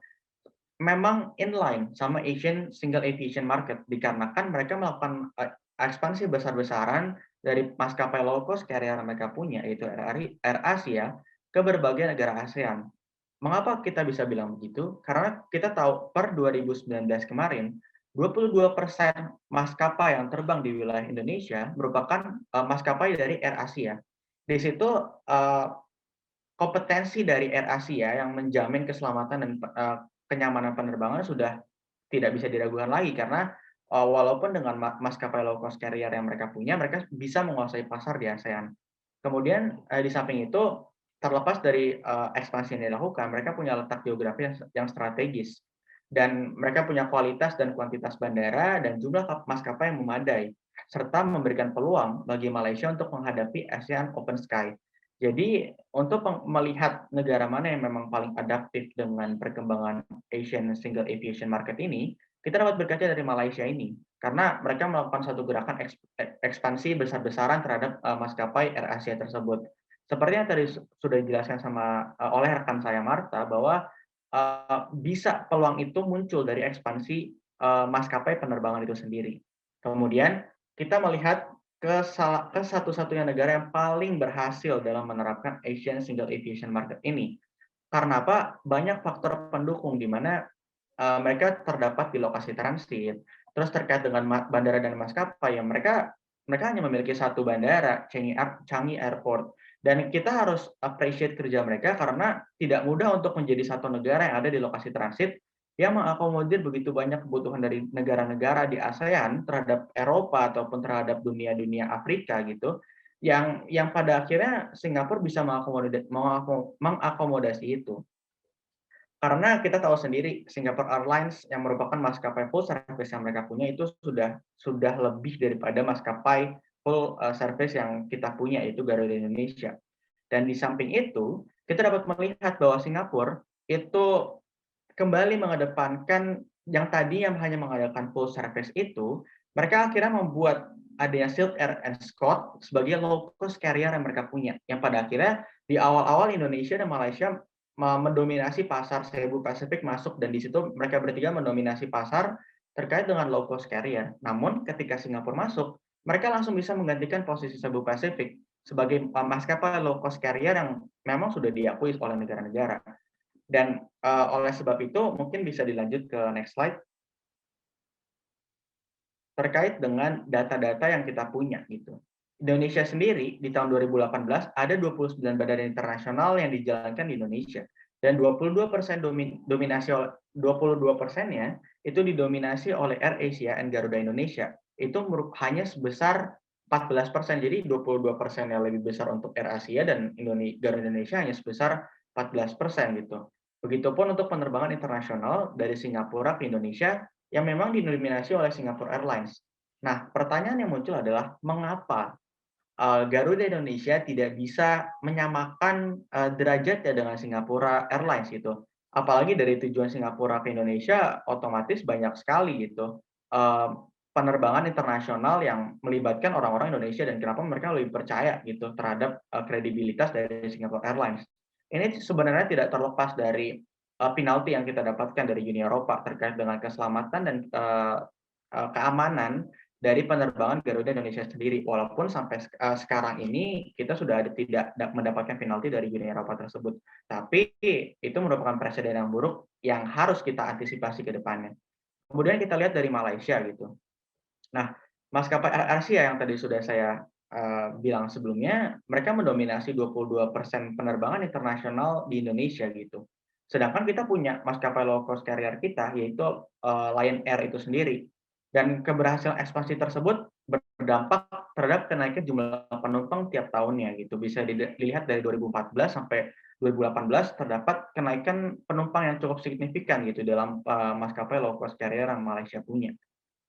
A: memang inline sama Asian Single Aviation Market, dikarenakan mereka melakukan ekspansi besar-besaran dari maskapai low cost carrier yang mereka punya, yaitu Air Asia, ke berbagai negara ASEAN. Mengapa kita bisa bilang begitu? Karena kita tahu per 2019 kemarin, 22% maskapai yang terbang di wilayah Indonesia merupakan maskapai dari Air Asia. Di situ kompetensi dari Air Asia yang menjamin keselamatan dan kenyamanan penerbangan sudah tidak bisa diragukan lagi, karena walaupun dengan maskapai low cost carrier yang mereka punya, mereka bisa menguasai pasar di ASEAN. Kemudian di samping itu, terlepas dari ekspansi yang dilakukan, mereka punya letak geografi yang strategis, dan mereka punya kualitas dan kuantitas bandara dan jumlah maskapai yang memadai, serta memberikan peluang bagi Malaysia untuk menghadapi ASEAN Open Sky. Jadi untuk melihat negara mana yang memang paling adaptif dengan perkembangan Asian Single Aviation Market ini, kita dapat berkaca dari Malaysia ini, karena mereka melakukan satu gerakan ekspansi besar-besaran terhadap maskapai Air Asia tersebut. Seperti yang tadi sudah dijelaskan oleh rekan saya Marta, bahwa bisa peluang itu muncul dari ekspansi maskapai penerbangan itu sendiri. Kemudian kita melihat ke satu-satunya negara yang paling berhasil dalam menerapkan Asian Single Aviation Market ini. Karena apa? Banyak faktor pendukung di mana mereka terdapat di lokasi transit. Terus terkait dengan bandara dan maskapai, yang mereka hanya memiliki satu bandara, Changi Airport. Dan kita harus appreciate kerja mereka karena tidak mudah untuk menjadi satu negara yang ada di lokasi transit yang mengakomodir begitu banyak kebutuhan dari negara-negara di ASEAN terhadap Eropa ataupun terhadap dunia Afrika gitu, yang pada akhirnya Singapura bisa mengakomodasi itu. Karena kita tahu sendiri Singapore Airlines yang merupakan maskapai full service yang mereka punya itu sudah lebih daripada maskapai full service yang kita punya, yaitu Garuda Indonesia. Dan di samping itu, kita dapat melihat bahwa Singapura itu kembali mengedepankan yang tadi yang hanya mengadakan full service itu, mereka akhirnya membuat adanya Silk Air and Scott sebagai low cost carrier yang mereka punya, yang pada akhirnya di awal-awal Indonesia dan Malaysia mendominasi pasar Cebu Pacific masuk, dan di situ mereka bertiga mendominasi pasar terkait dengan low cost carrier. Namun ketika Singapura masuk, mereka langsung bisa menggantikan posisi Cebu Pacific sebagai maskapai low cost carrier yang memang sudah diakui oleh negara-negara. Dan oleh sebab itu mungkin bisa dilanjut ke next slide terkait dengan data-data yang kita punya gitu. Indonesia sendiri di tahun 2018 ada 29 bandara internasional yang dijalankan di Indonesia, dan 22% dominasi 22%-nya itu didominasi oleh Air Asia dan Garuda Indonesia. itu hanya sebesar 14%. Jadi 22% yang lebih besar untuk Air Asia dan Garuda Indonesia hanya sebesar 14% gitu. Begitupun untuk penerbangan internasional dari Singapura ke Indonesia yang memang didominasi oleh Singapore Airlines. Nah, pertanyaan yang muncul adalah mengapa Garuda Indonesia tidak bisa menyamakan derajatnya dengan Singapura Airlines gitu. Apalagi dari tujuan Singapura ke Indonesia otomatis banyak sekali gitu penerbangan internasional yang melibatkan orang-orang Indonesia dan kenapa mereka lebih percaya gitu terhadap kredibilitas dari Singapore Airlines. Ini sebenarnya tidak terlepas dari penalti yang kita dapatkan dari Uni Eropa terkait dengan keselamatan dan keamanan dari penerbangan Garuda Indonesia sendiri. Walaupun sampai sekarang ini kita sudah tidak mendapatkan penalti dari Uni Eropa tersebut. Tapi itu merupakan presiden yang buruk yang harus kita antisipasi ke depannya. Kemudian kita lihat dari Malaysia gitu. Nah, maskapai Air Asia yang tadi sudah saya bilang sebelumnya, mereka mendominasi 22% penerbangan internasional di Indonesia gitu. Sedangkan kita punya maskapai low cost carrier kita, yaitu Lion Air itu sendiri. Dan keberhasilan ekspansi tersebut berdampak terhadap kenaikan jumlah penumpang tiap tahunnya gitu. Bisa dilihat dari 2014 sampai 2018 terdapat kenaikan penumpang yang cukup signifikan gitu dalam maskapai low cost carrier yang Malaysia punya.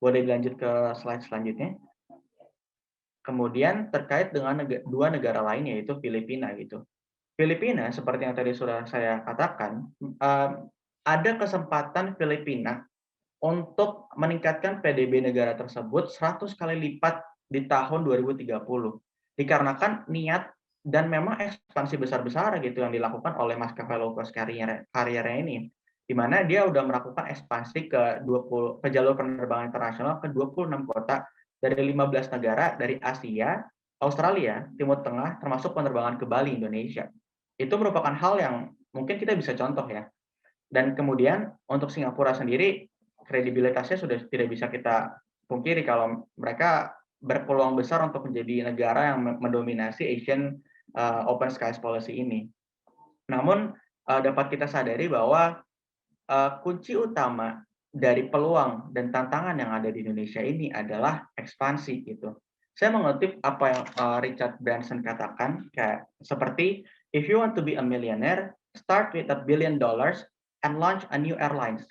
A: Boleh dilanjut ke slide selanjutnya. Kemudian terkait dengan dua negara lain yaitu Filipina gitu. Filipina seperti yang tadi sudah saya katakan, ada kesempatan Filipina untuk meningkatkan PDB negara tersebut 100 kali lipat di tahun 2030. Dikarenakan niat dan memang ekspansi besar-besar gitu yang dilakukan oleh maskapai low cost carrier ini, di mana dia udah melakukan ekspansi ke jalur penerbangan internasional ke 26 kota dari 15 negara dari Asia, Australia, Timur Tengah, termasuk penerbangan ke Bali, Indonesia. Itu merupakan hal yang mungkin kita bisa contoh ya. Dan kemudian untuk Singapura sendiri, kredibilitasnya sudah tidak bisa kita pungkiri kalau mereka berpeluang besar untuk menjadi negara yang mendominasi Asian Open Skies Policy ini. Namun dapat kita sadari bahwa kunci utama dari peluang dan tantangan yang ada di Indonesia ini adalah ekspansi gitu. Saya mengutip apa yang Richard Branson katakan, kayak seperti if you want to be a millionaire, start with $1 billion and launch a new airlines.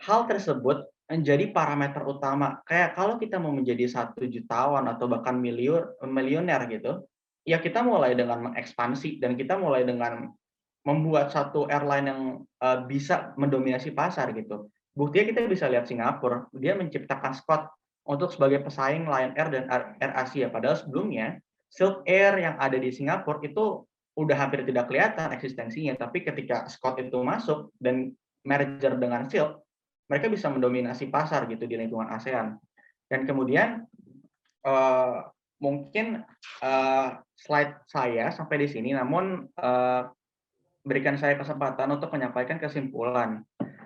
A: Hal tersebut menjadi parameter utama. Kayak kalau kita mau menjadi 1 jutawan atau bahkan milioner gitu, ya kita mulai dengan mengekspansi dan kita mulai dengan membuat satu airline yang bisa mendominasi pasar gitu. Buktinya kita bisa lihat Singapura, dia menciptakan Scott untuk sebagai pesaing Lion Air dan Air Asia. Padahal sebelumnya Silk Air yang ada di Singapura itu udah hampir tidak kelihatan eksistensinya. Tapi ketika Scott itu masuk dan merger dengan Silk, mereka bisa mendominasi pasar gitu di lingkungan ASEAN. Dan kemudian mungkin slide saya sampai di sini, namun berikan saya kesempatan untuk menyampaikan kesimpulan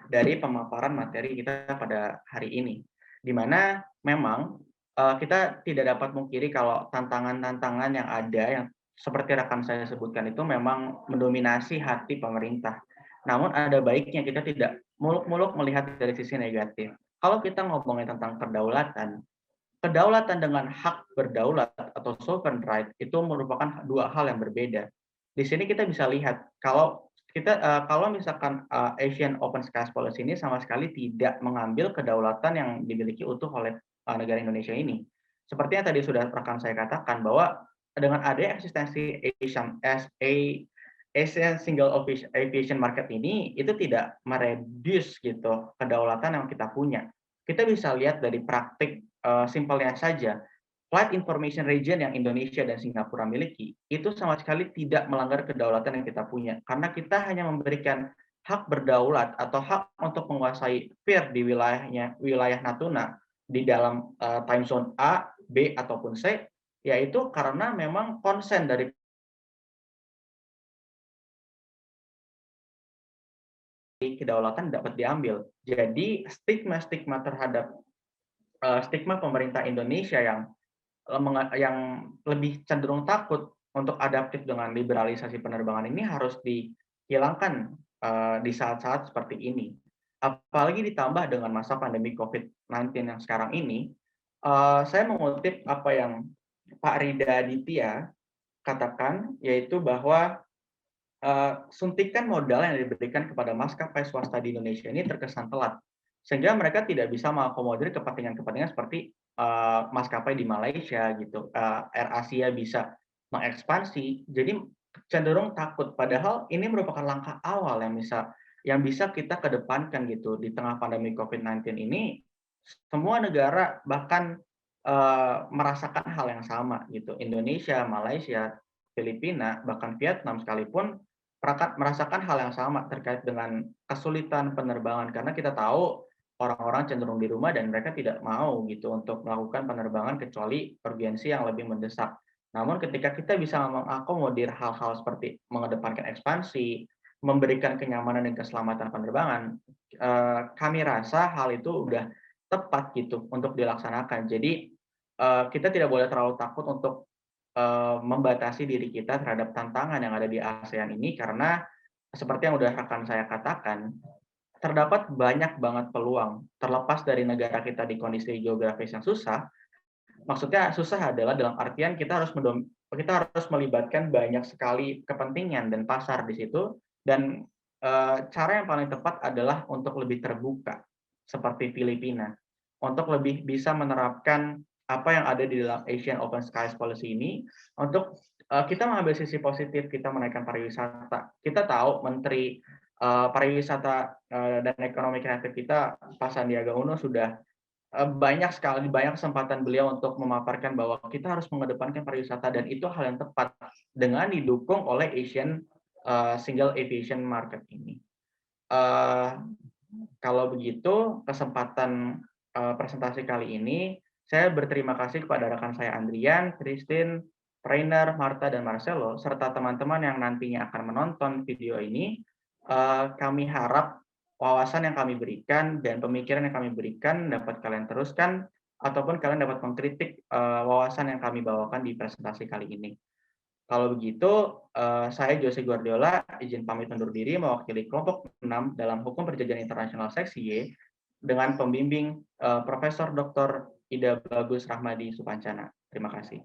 A: dari pemaparan materi kita pada hari ini, di mana memang kita tidak dapat mungkiri kalau tantangan-tantangan yang ada yang seperti rekan saya sebutkan itu memang mendominasi hati pemerintah. Namun ada baiknya kita tidak muluk-muluk melihat dari sisi negatif. Kalau kita ngomongin tentang kedaulatan dengan hak berdaulat atau sovereign right itu merupakan dua hal yang berbeda. Di sini kita bisa lihat kalau misalkan Asian Open Skies Policy ini sama sekali tidak mengambil kedaulatan yang dimiliki utuh oleh negara Indonesia ini. Seperti yang tadi sudah rekan saya katakan bahwa dengan adanya eksistensi Asian Single Aviation Market ini itu tidak mereduce gitu kedaulatan yang kita punya. Kita bisa lihat dari praktik simpelnya saja. Flight Information Region yang Indonesia dan Singapura miliki itu sama sekali tidak melanggar kedaulatan yang kita punya karena kita hanya memberikan hak berdaulat atau hak untuk menguasai FIR di wilayah Natuna di dalam time zone A, B ataupun C, yaitu karena memang konsen dari kedaulatan dapat diambil. Jadi stigma terhadap stigma pemerintah Indonesia yang lebih cenderung takut untuk adaptif dengan liberalisasi penerbangan ini harus dihilangkan di saat-saat seperti ini. Apalagi ditambah dengan masa pandemi COVID-19 yang sekarang ini, Saya mengutip apa yang Pak Rida Aditya katakan, yaitu bahwa suntikan modal yang diberikan kepada maskapai swasta di Indonesia ini terkesan telat, sehingga mereka tidak bisa mengakomodir kepentingan-kepentingan seperti maskapai di Malaysia gitu, AirAsia bisa mengekspansi, jadi cenderung takut. Padahal ini merupakan langkah awal yang bisa kita kedepankan gitu di tengah pandemi COVID-19 ini. Semua negara bahkan merasakan hal yang sama gitu. Indonesia, Malaysia, Filipina, bahkan Vietnam sekalipun merasakan hal yang sama terkait dengan kesulitan penerbangan, karena kita tahu orang-orang cenderung di rumah dan mereka tidak mau gitu untuk melakukan penerbangan kecuali urgensi yang lebih mendesak. Namun ketika kita bisa mengakomodir hal-hal seperti mengedepankan ekspansi, memberikan kenyamanan dan keselamatan penerbangan, kami rasa hal itu udah tepat gitu untuk dilaksanakan. Jadi kita tidak boleh terlalu takut untuk membatasi diri kita terhadap tantangan yang ada di ASEAN ini, karena seperti yang udah rekan saya katakan, terdapat banyak banget peluang. Terlepas dari negara kita di kondisi geografis yang susah, maksudnya susah adalah dalam artian kita harus melibatkan banyak sekali kepentingan dan pasar di situ, dan cara yang paling tepat adalah untuk lebih terbuka seperti Filipina, untuk lebih bisa menerapkan apa yang ada di dalam Asian Open Skies Policy ini, untuk kita mengambil sisi positif, kita menaikkan pariwisata. Kita tahu Menteri pariwisata dan ekonomi kreatif kita, Pak Sandiaga Uno, sudah banyak kesempatan beliau untuk memaparkan bahwa kita harus mengedepankan pariwisata, dan itu hal yang tepat dengan didukung oleh Asian Single Aviation Market ini. Kalau begitu, kesempatan presentasi kali ini, saya berterima kasih kepada rekan saya Andrian, Christine, Rainer, Marta, dan Marcelo, serta teman-teman yang nantinya akan menonton video ini. Kami harap wawasan yang kami berikan dan pemikiran yang kami berikan dapat kalian teruskan, ataupun kalian dapat mengkritik wawasan yang kami bawakan di presentasi kali ini. Kalau begitu, saya Jose Guardiola izin pamit undur diri mewakili kelompok 6 dalam Hukum Perjanjian Internasional Seksi Y dengan pembimbing Profesor Dr. Ida Bagus Rahmadi Supancana. Terima kasih.